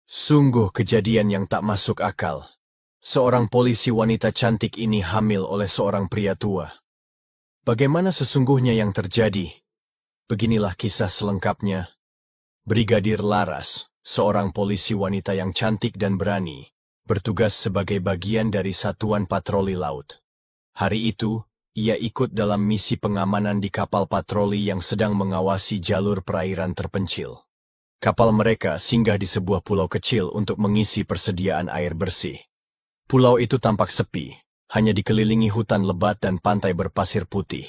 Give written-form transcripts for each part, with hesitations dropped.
Sungguh kejadian yang tak masuk akal. Seorang polisi wanita cantik ini hamil oleh seorang pria tua. Bagaimana sesungguhnya yang terjadi? Beginilah kisah selengkapnya. Brigadir Laras, seorang polisi wanita yang cantik dan berani, bertugas sebagai bagian dari satuan patroli laut. Hari itu, ia ikut dalam misi pengamanan di kapal patroli yang sedang mengawasi jalur perairan terpencil. Kapal mereka singgah di sebuah pulau kecil untuk mengisi persediaan air bersih. Pulau itu tampak sepi, hanya dikelilingi hutan lebat dan pantai berpasir putih.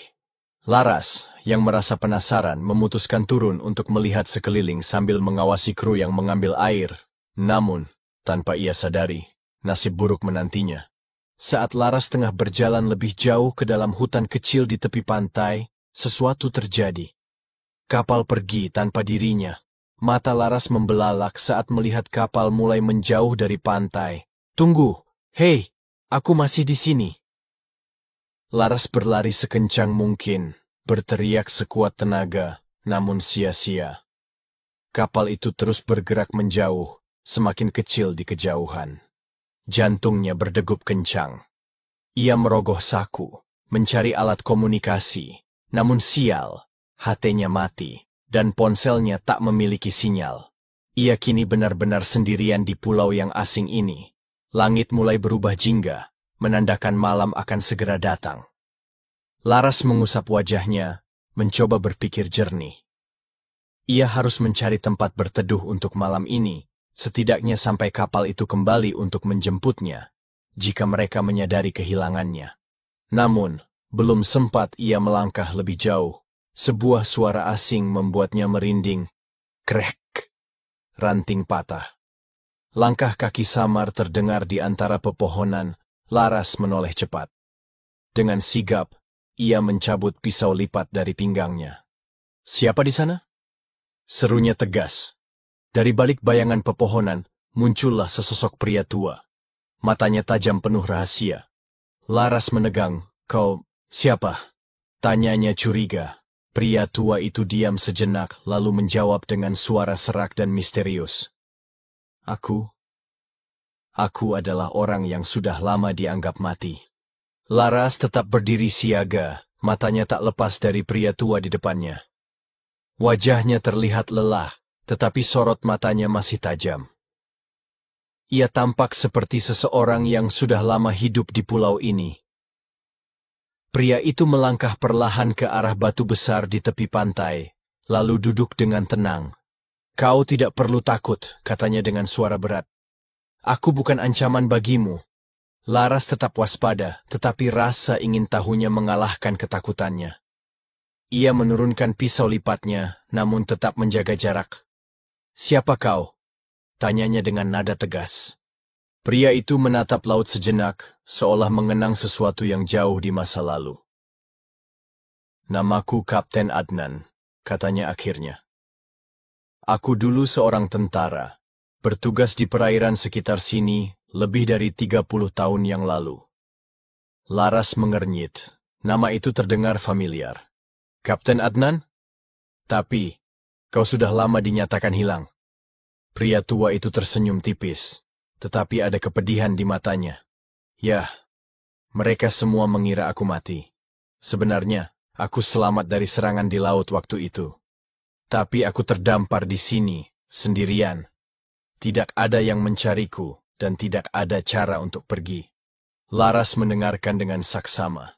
Laras, yang merasa penasaran, memutuskan turun untuk melihat sekeliling sambil mengawasi kru yang mengambil air. Namun, tanpa ia sadari, nasib buruk menantinya. Saat Laras tengah berjalan lebih jauh ke dalam hutan kecil di tepi pantai, sesuatu terjadi. Kapal pergi tanpa dirinya. Mata Laras membelalak saat melihat kapal mulai menjauh dari pantai. "Tunggu, hei, aku masih di sini." Laras berlari sekencang mungkin, berteriak sekuat tenaga, namun sia-sia. Kapal itu terus bergerak menjauh, semakin kecil di kejauhan. Jantungnya berdegup kencang. Ia merogoh saku, mencari alat komunikasi, namun sial, HP-nya mati. Dan ponselnya tak memiliki sinyal. Ia kini benar-benar sendirian di pulau yang asing ini. Langit mulai berubah jingga, menandakan malam akan segera datang. Laras mengusap wajahnya, mencoba berpikir jernih. Ia harus mencari tempat berteduh untuk malam ini, setidaknya sampai kapal itu kembali untuk menjemputnya, jika mereka menyadari kehilangannya. Namun, belum sempat ia melangkah lebih jauh. Sebuah suara asing membuatnya merinding. Krek! Ranting patah. Langkah kaki samar terdengar di antara pepohonan. Laras menoleh cepat. Dengan sigap, ia mencabut pisau lipat dari pinggangnya. "Siapa di sana?" Serunya tegas. Dari balik bayangan pepohonan, muncullah sesosok pria tua. Matanya tajam penuh rahasia. Laras menegang. "Kau, siapa?" Tanyanya curiga. Pria tua itu diam sejenak lalu menjawab dengan suara serak dan misterius. Aku adalah orang yang sudah lama dianggap mati." Laras tetap berdiri siaga, matanya tak lepas dari pria tua di depannya. Wajahnya terlihat lelah, tetapi sorot matanya masih tajam. Ia tampak seperti seseorang yang sudah lama hidup di pulau ini. Pria itu melangkah perlahan ke arah batu besar di tepi pantai, lalu duduk dengan tenang. "Kau tidak perlu takut," katanya dengan suara berat. "Aku bukan ancaman bagimu." Laras tetap waspada, tetapi rasa ingin tahunya mengalahkan ketakutannya. Ia menurunkan pisau lipatnya, namun tetap menjaga jarak. "Siapa kau?" tanyanya dengan nada tegas. Pria itu menatap laut sejenak, seolah mengenang sesuatu yang jauh di masa lalu. "Namaku Kapten Adnan," katanya akhirnya. "Aku dulu seorang tentara, bertugas di perairan sekitar sini lebih dari 30 tahun yang lalu." Laras mengernyit. Nama itu terdengar familiar. "Kapten Adnan? Tapi, kau sudah lama dinyatakan hilang." Pria tua itu tersenyum tipis. Tetapi ada kepedihan di matanya. "Yah, mereka semua mengira aku mati. Sebenarnya, aku selamat dari serangan di laut waktu itu. Tapi aku terdampar di sini, sendirian. Tidak ada yang mencariku, dan tidak ada cara untuk pergi." Laras mendengarkan dengan saksama.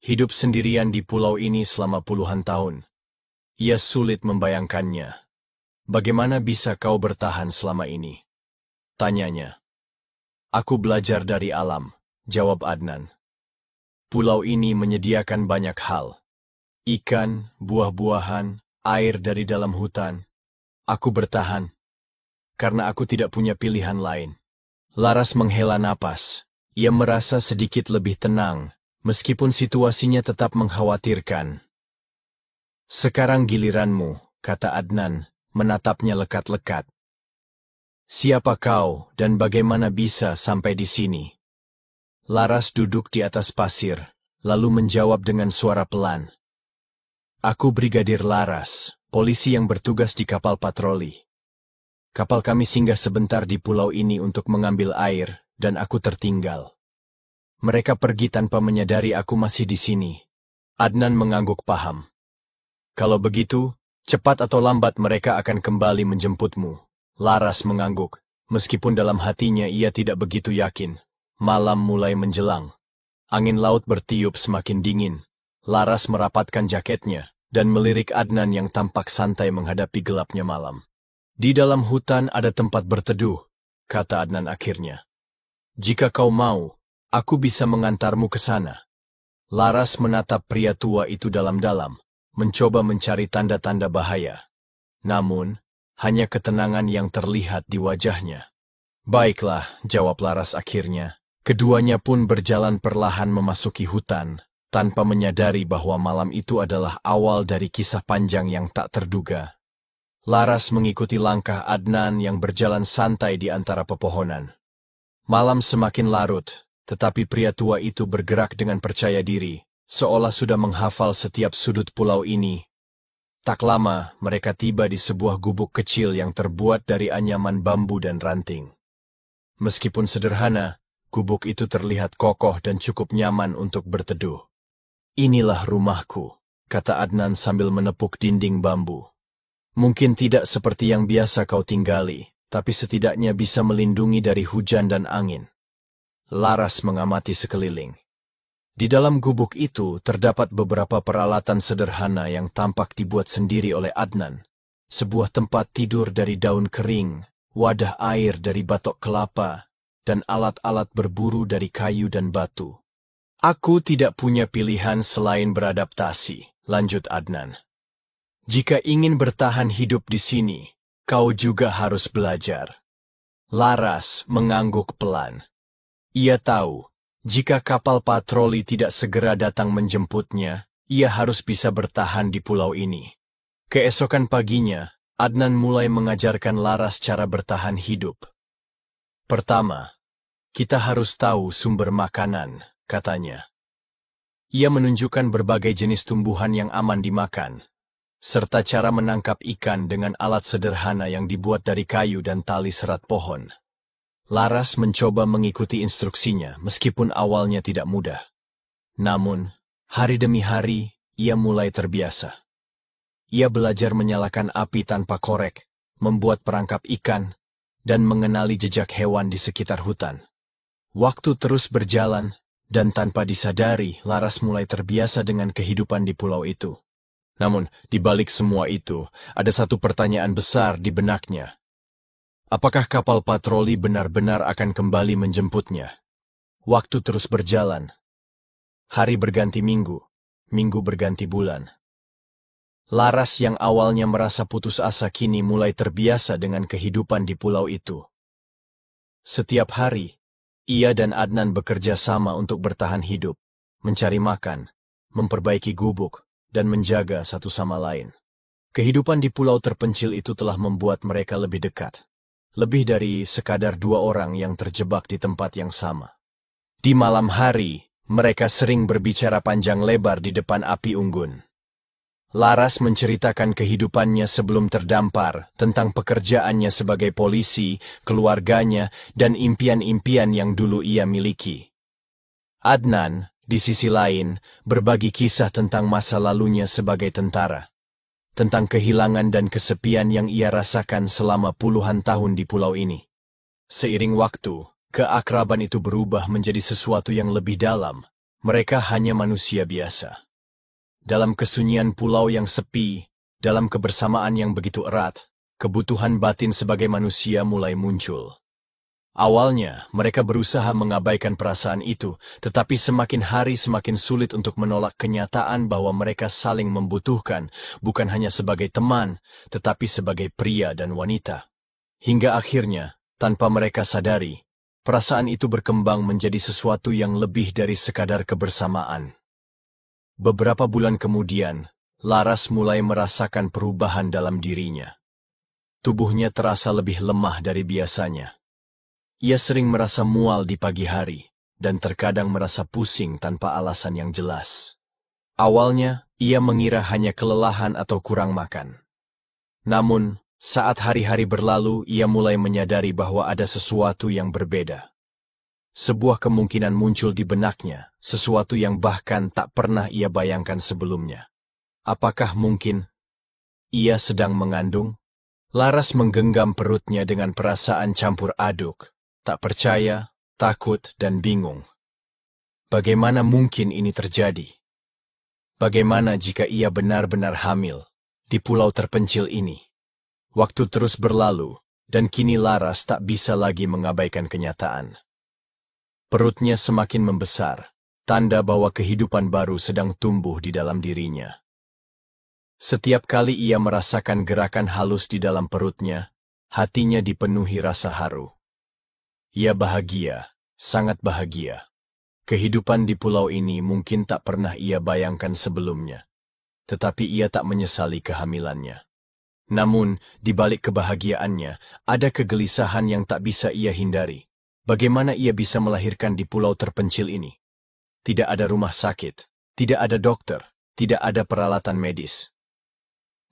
Hidup sendirian di pulau ini selama puluhan tahun. Ia sulit membayangkannya. "Bagaimana bisa kau bertahan selama ini?" tanyanya. "Aku belajar dari alam," jawab Adnan. "Pulau ini menyediakan banyak hal. Ikan, buah-buahan, air dari dalam hutan. Aku bertahan, karena aku tidak punya pilihan lain." Laras menghela napas. Ia merasa sedikit lebih tenang, meskipun situasinya tetap mengkhawatirkan. "Sekarang giliranmu," kata Adnan, menatapnya lekat-lekat. "Siapa kau dan bagaimana bisa sampai di sini?" Laras duduk di atas pasir, lalu menjawab dengan suara pelan. "Aku Brigadir Laras, polisi yang bertugas di kapal patroli." Kapal kami singgah sebentar di pulau ini untuk mengambil air, dan aku tertinggal. Mereka pergi tanpa menyadari aku masih di sini. Adnan mengangguk paham. Kalau begitu, cepat atau lambat mereka akan kembali menjemputmu. Laras mengangguk, meskipun dalam hatinya ia tidak begitu yakin. Malam mulai menjelang. Angin laut bertiup semakin dingin. Laras merapatkan jaketnya, dan melirik Adnan yang tampak santai menghadapi gelapnya malam. Di dalam hutan ada tempat berteduh, kata Adnan akhirnya. Jika kau mau, aku bisa mengantarmu ke sana. Laras menatap pria tua itu dalam-dalam, mencoba mencari tanda-tanda bahaya. Namun, hanya ketenangan yang terlihat di wajahnya. Baiklah, jawab Laras akhirnya. Keduanya pun berjalan perlahan memasuki hutan, tanpa menyadari bahwa malam itu adalah awal dari kisah panjang yang tak terduga. Laras mengikuti langkah Adnan yang berjalan santai di antara pepohonan. Malam semakin larut, tetapi pria tua itu bergerak dengan percaya diri, seolah sudah menghafal setiap sudut pulau ini. Tak lama, mereka tiba di sebuah gubuk kecil yang terbuat dari anyaman bambu dan ranting. Meskipun sederhana, gubuk itu terlihat kokoh dan cukup nyaman untuk berteduh. Inilah rumahku, kata Adnan sambil menepuk dinding bambu. Mungkin tidak seperti yang biasa kau tinggali, tapi setidaknya bisa melindungi dari hujan dan angin. Laras mengamati sekeliling. Di dalam gubuk itu terdapat beberapa peralatan sederhana yang tampak dibuat sendiri oleh Adnan. Sebuah tempat tidur dari daun kering, wadah air dari batok kelapa, dan alat-alat berburu dari kayu dan batu. Aku tidak punya pilihan selain beradaptasi, lanjut Adnan. Jika ingin bertahan hidup di sini, kau juga harus belajar. Laras mengangguk pelan. Ia tahu, jika kapal patroli tidak segera datang menjemputnya, ia harus bisa bertahan di pulau ini. Keesokan paginya, Adnan mulai mengajarkan Laras cara bertahan hidup. Pertama, kita harus tahu sumber makanan, katanya. Ia menunjukkan berbagai jenis tumbuhan yang aman dimakan, serta cara menangkap ikan dengan alat sederhana yang dibuat dari kayu dan tali serat pohon. Laras mencoba mengikuti instruksinya meskipun awalnya tidak mudah. Namun, hari demi hari, ia mulai terbiasa. Ia belajar menyalakan api tanpa korek, membuat perangkap ikan, dan mengenali jejak hewan di sekitar hutan. Waktu terus berjalan, dan tanpa disadari, Laras mulai terbiasa dengan kehidupan di pulau itu. Namun, di balik semua itu, ada satu pertanyaan besar di benaknya. Apakah kapal patroli benar-benar akan kembali menjemputnya? Waktu terus berjalan. Hari berganti minggu, minggu berganti bulan. Laras yang awalnya merasa putus asa kini mulai terbiasa dengan kehidupan di pulau itu. Setiap hari, ia dan Adnan bekerja sama untuk bertahan hidup, mencari makan, memperbaiki gubuk, dan menjaga satu sama lain. Kehidupan di pulau terpencil itu telah membuat mereka lebih dekat. Lebih dari sekadar dua orang yang terjebak di tempat yang sama. Di malam hari, mereka sering berbicara panjang lebar di depan api unggun. Laras menceritakan kehidupannya sebelum terdampar, tentang pekerjaannya sebagai polisi, keluarganya, dan impian-impian yang dulu ia miliki. Adnan, di sisi lain, berbagi kisah tentang masa lalunya sebagai tentara. Tentang kehilangan dan kesepian yang ia rasakan selama puluhan tahun di pulau ini. Seiring waktu, keakraban itu berubah menjadi sesuatu yang lebih dalam. Mereka hanya manusia biasa. Dalam kesunyian pulau yang sepi, dalam kebersamaan yang begitu erat, kebutuhan batin sebagai manusia mulai muncul. Awalnya, mereka berusaha mengabaikan perasaan itu, tetapi semakin hari semakin sulit untuk menolak kenyataan bahwa mereka saling membutuhkan, bukan hanya sebagai teman, tetapi sebagai pria dan wanita. Hingga akhirnya, tanpa mereka sadari, perasaan itu berkembang menjadi sesuatu yang lebih dari sekadar kebersamaan. Beberapa bulan kemudian, Laras mulai merasakan perubahan dalam dirinya. Tubuhnya terasa lebih lemah dari biasanya. Ia sering merasa mual di pagi hari, dan terkadang merasa pusing tanpa alasan yang jelas. Awalnya, ia mengira hanya kelelahan atau kurang makan. Namun, Saat hari-hari berlalu, ia mulai menyadari bahwa ada sesuatu yang berbeda. Sebuah kemungkinan muncul di benaknya, sesuatu yang bahkan tak pernah ia bayangkan sebelumnya. Apakah mungkin ia sedang mengandung? Laras menggenggam perutnya dengan perasaan campur aduk, tak percaya, takut, dan bingung. Bagaimana mungkin ini terjadi? Bagaimana jika ia benar-benar hamil di pulau terpencil ini? Waktu terus berlalu, dan kini Laras tak bisa lagi mengabaikan kenyataan. Perutnya semakin membesar, tanda bahwa kehidupan baru sedang tumbuh di dalam dirinya. Setiap kali ia merasakan gerakan halus di dalam perutnya, hatinya dipenuhi rasa haru. Ia bahagia, sangat bahagia. Kehidupan di pulau ini mungkin tak pernah ia bayangkan sebelumnya. Tetapi ia tak menyesali kehamilannya. Namun, di balik kebahagiaannya, ada kegelisahan yang tak bisa ia hindari. Bagaimana ia bisa melahirkan di pulau terpencil ini? Tidak ada rumah sakit, tidak ada dokter, tidak ada peralatan medis.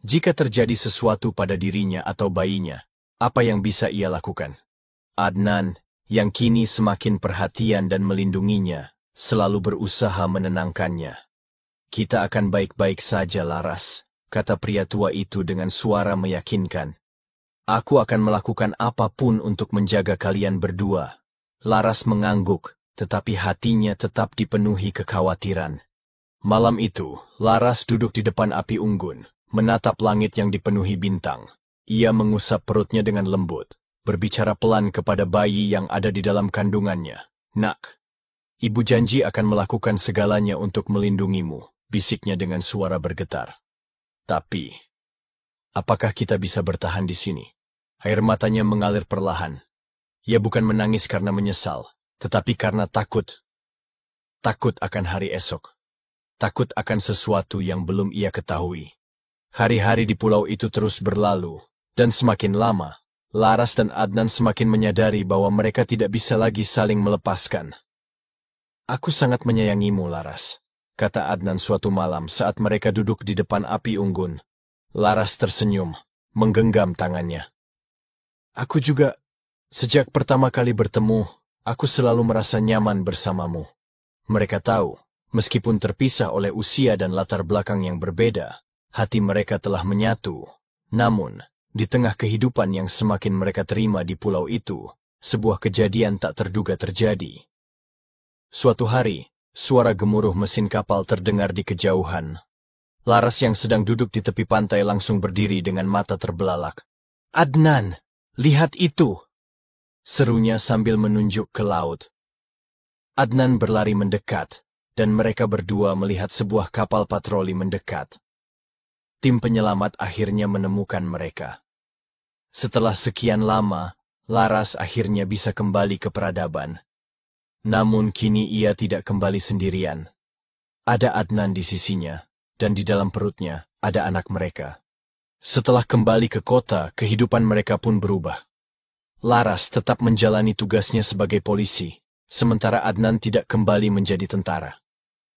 Jika terjadi sesuatu pada dirinya atau bayinya, apa yang bisa ia lakukan? Adnan, yang kini semakin perhatian dan melindunginya, selalu berusaha menenangkannya. Kita akan baik-baik saja, Laras, kata pria tua itu dengan suara meyakinkan. Aku akan melakukan apapun untuk menjaga kalian berdua. Laras mengangguk, tetapi hatinya tetap dipenuhi kekhawatiran. Malam itu, Laras duduk di depan api unggun, menatap langit yang dipenuhi bintang. Ia mengusap perutnya dengan lembut, berbicara pelan kepada bayi yang ada di dalam kandungannya. Nak, ibu janji akan melakukan segalanya untuk melindungimu, bisiknya dengan suara bergetar. Tapi, apakah kita bisa bertahan di sini? Air matanya mengalir perlahan. Ia bukan menangis karena menyesal, tetapi karena takut. Takut akan hari esok. Takut akan sesuatu yang belum ia ketahui. Hari-hari di pulau itu terus berlalu, dan semakin lama, Laras dan Adnan semakin menyadari bahwa mereka tidak bisa lagi saling melepaskan. Aku sangat menyayangimu, Laras, kata Adnan suatu malam saat mereka duduk di depan api unggun. Laras tersenyum, menggenggam tangannya. Aku juga, sejak pertama kali bertemu, aku selalu merasa nyaman bersamamu. Mereka tahu, meskipun terpisah oleh usia dan latar belakang yang berbeda, hati mereka telah menyatu. Namun, di tengah kehidupan yang semakin mereka terima di pulau itu, sebuah kejadian tak terduga terjadi. Suatu hari, suara gemuruh mesin kapal terdengar di kejauhan. Laras yang sedang duduk di tepi pantai langsung berdiri dengan mata terbelalak. Adnan, lihat itu! Serunya sambil menunjuk ke laut. Adnan berlari mendekat, dan mereka berdua melihat sebuah kapal patroli mendekat. Tim penyelamat akhirnya menemukan mereka. Setelah sekian lama, Laras akhirnya bisa kembali ke peradaban. Namun kini ia tidak kembali sendirian. Ada Adnan di sisinya, dan di dalam perutnya ada anak mereka. Setelah kembali ke kota, kehidupan mereka pun berubah. Laras tetap menjalani tugasnya sebagai polisi, sementara Adnan tidak kembali menjadi tentara.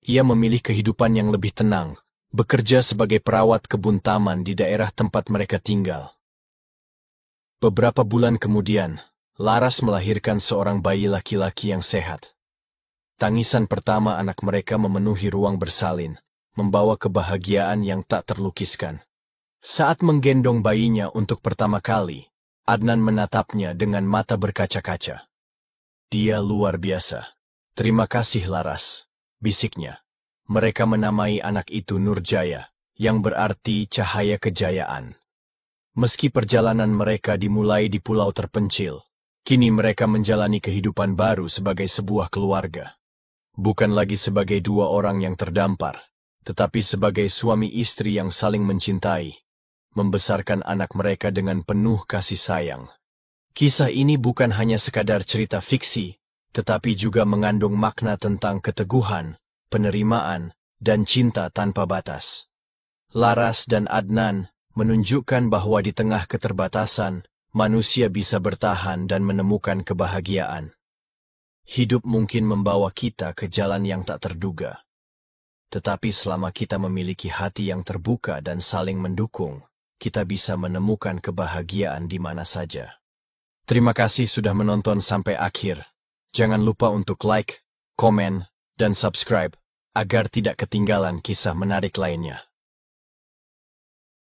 Ia memilih kehidupan yang lebih tenang, bekerja sebagai perawat kebun taman di daerah tempat mereka tinggal. Beberapa bulan kemudian, Laras melahirkan seorang bayi laki-laki yang sehat. Tangisan pertama anak mereka memenuhi ruang bersalin, membawa kebahagiaan yang tak terlukiskan. Saat menggendong bayinya untuk pertama kali, Adnan menatapnya dengan mata berkaca-kaca. Dia luar biasa. Terima kasih, Laras, bisiknya. Mereka menamai anak itu Nurjaya, yang berarti cahaya kejayaan. Meski perjalanan mereka dimulai di pulau terpencil, kini mereka menjalani kehidupan baru sebagai sebuah keluarga. Bukan lagi sebagai dua orang yang terdampar, tetapi sebagai suami istri yang saling mencintai, membesarkan anak mereka dengan penuh kasih sayang. Kisah ini bukan hanya sekadar cerita fiksi, tetapi juga mengandung makna tentang keteguhan, penerimaan, dan cinta tanpa batas. Laras dan Adnan menunjukkan bahwa di tengah keterbatasan, manusia bisa bertahan dan menemukan kebahagiaan. Hidup mungkin membawa kita ke jalan yang tak terduga. Tetapi selama kita memiliki hati yang terbuka dan saling mendukung, kita bisa menemukan kebahagiaan di mana saja. Terima kasih sudah menonton sampai akhir. Jangan lupa untuk like, komen, dan subscribe, agar tidak ketinggalan kisah menarik lainnya.